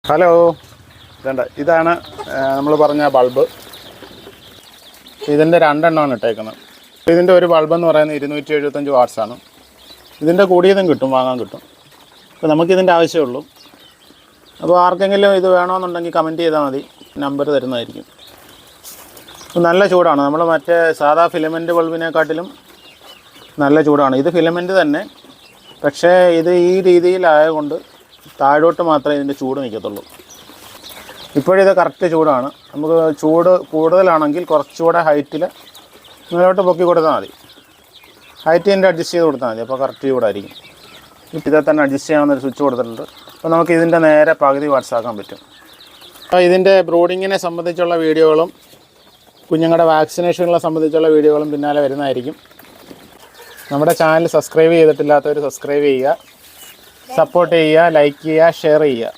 Hello, ഇതാണ് നമ്മൾ പറഞ്ഞ ബൾബ്. ഇതിൻ്റെ രണ്ടെണ്ണമാണ് ഇട്ടേക്കുന്നത്. ഇതിൻ്റെ ഒരു ബൾബെന്ന് പറയുന്നത് 275 വാട്ട്സാണ്. ഇതിൻ്റെ കൂടിയതും കിട്ടും, വാങ്ങാൻ കിട്ടും. അപ്പോൾ നമുക്കിതിൻ്റെ ആവശ്യമുള്ളൂ. അപ്പോൾ ആർക്കെങ്കിലും ഇത് വേണമെന്നുണ്ടെങ്കിൽ കമൻറ്റ് ചെയ്താൽ മതി, നമ്പർ തരുന്നതായിരിക്കും. അപ്പോൾ നല്ല ചൂടാണ്. നമ്മൾ മറ്റേ സാധാ ഫിലമെൻറ്റ് ബൾബിനെക്കാട്ടിലും നല്ല ചൂടാണ്. ഇത് ഫിലമെൻറ്റ് തന്നെ, പക്ഷേ ഇത് ഈ രീതിയിലായതുകൊണ്ട് താഴോട്ട് മാത്രമേ ഇതിൻ്റെ ചൂട് നിൽക്കത്തുള്ളൂ. ഇപ്പോഴിത് കറക്റ്റ് ചൂടാണ്. നമുക്ക് ചൂട് കൂടുതലാണെങ്കിൽ കുറച്ചുകൂടെ ഹൈറ്റിൽ മുന്നോട്ട് പൊക്കി കൊടുത്താൽ മതി. ഹൈറ്റ് ഇതിൻ്റെ അഡ്ജസ്റ്റ് ചെയ്ത് കൊടുത്താൽ മതി, അപ്പോൾ കറക്റ്റ് ചൂടായിരിക്കും. ഇതിൽ തന്നെ അഡ്ജസ്റ്റ് ചെയ്യാവുന്നൊരു സ്വിച്ച് കൊടുത്തിട്ടുണ്ട്. അപ്പോൾ നമുക്ക് ഇതിൻ്റെ നേരെ പകുതി വാട്സാക്കാൻ പറ്റും. അപ്പോൾ ഇതിൻ്റെ ബ്രൂഡിങ്ങിനെ സംബന്ധിച്ചുള്ള വീഡിയോകളും കുഞ്ഞുങ്ങളുടെ വാക്സിനേഷനുകളെ സംബന്ധിച്ചുള്ള വീഡിയോകളും പിന്നാലെ വരുന്നതായിരിക്കും. നമ്മുടെ ചാനൽ സബ്സ്ക്രൈബ് ചെയ്തിട്ടില്ലാത്തവർ സബ്സ്ക്രൈബ് ചെയ്യുക, സപ്പോർട്ട് ചെയ്യുക, ലൈക്ക് ചെയ്യുക, ഷെയർ ചെയ്യുക.